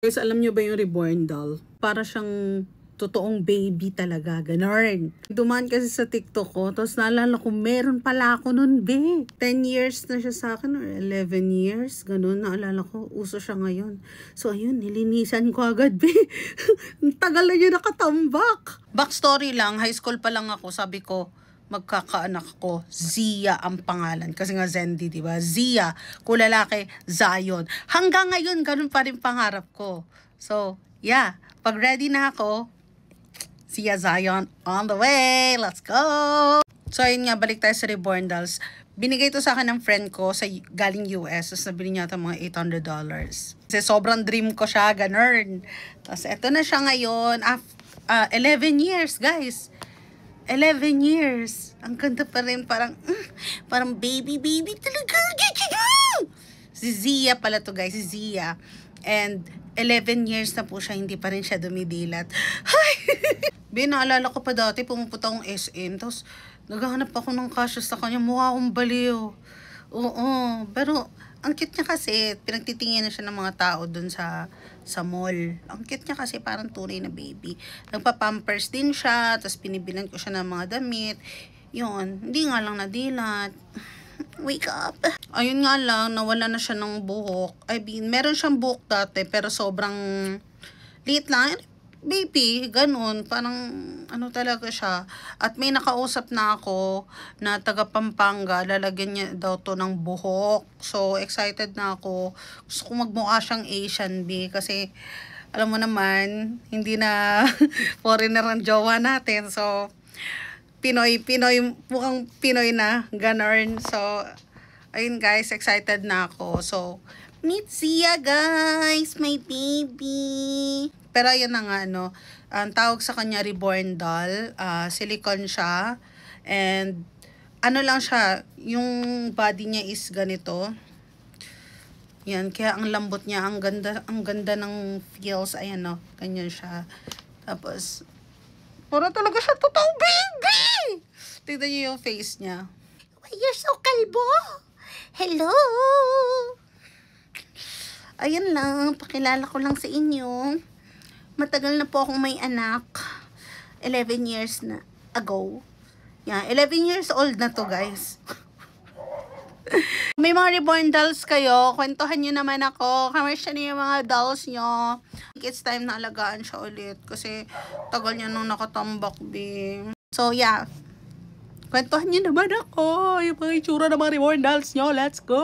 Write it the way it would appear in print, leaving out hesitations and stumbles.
Guys, alam nyo ba yung reborn doll? Para siyang totoong baby talaga, ganun. Dumaan kasi sa TikTok ko, tapos naalala ko, meron pala ako nun, be. 10 years na siya sa akin, or 11 years, ganun. Naalala ko, uso siya ngayon. So, ayun, nilinisan ko agad, be. Ang tagal na niya nakatambak. Backstory lang, high school pa lang ako, sabi ko, magkakaanak ko, Zia ang pangalan. Kasi nga Zendi, di ba? Zia, kung lalaki, Zion. Hanggang ngayon, ganun pa rin pangarap ko. So, yeah. Pag ready na ako, Zia Zion on the way. Let's go! So, ayun nga, balik tayo sa Reborn Dolls. Binigay to sa akin ng friend ko sa galing US. Tapos nabili niya ito mga $800. Kasi sobrang dream ko siya, ganun. Tapos, eto na siya ngayon. 11 years, guys. 11 years. Ang ganda pa rin. Parang baby talaga. Si Zia pala to, guys. Si Zia. And 11 years na po siya. Hindi pa rin siya dumidilat. Ay! Naalala ko pa dati, pumupunta akong SM. Tapos, naghahanap ako ng kasya sa kanya. Mukha akong baliw. Oo. Pero, ang cute niya kasi. Pinagtitingin na siya ng mga tao dun sa mall. Ang cute niya kasi parang tunay na baby. Nagpa-pampers din siya. Tapos, pinibilan ko siya ng mga damit. Yun. Hindi nga lang nadilat. Wake up. Ayun nga lang, nawala na siya ng buhok. I mean, meron siyang buhok dati, pero sobrang liit lang. Baby, ganun. Parang, ano talaga siya. At may nakausap na ako na taga Pampanga. Lalagyan niya daw to ng buhok. So, excited na ako. Gusto ko magmukha siyang Asian, B. Kasi, alam mo naman, hindi na foreigner ang jowa natin. So, Pinoy, mukhang Pinoy na. Ganun. So, ayun guys, excited na ako. So, meet Zia guys, my baby. Pero ayun na nga, ang tawag sa kanya reborn doll. Silicone siya. And, ano lang siya, yung body niya is ganito. Yan, kaya ang lambot niya, ang ganda ng feels. Ayan ganyan siya. Tapos, para talaga siya totoong baby! Tignan niyo yung face niya. Why, you're so kalbo! Hello! Ayun lang, pakilala ko lang sa inyo. Matagal na po akong may anak. 11 years na ago. Yeah, 11 years old na to, guys. May mga reborn dolls kayo, kwentuhan nyo naman ako. Kamusta na yung mga dolls nyo? It's time na alagaan siya ulit. Kasi tagal niya nung nakatambak, babe. So, yeah. Kwentuhan nyo naman ako. Yung mga itsura ng mga reborn dolls nyo. Let's go!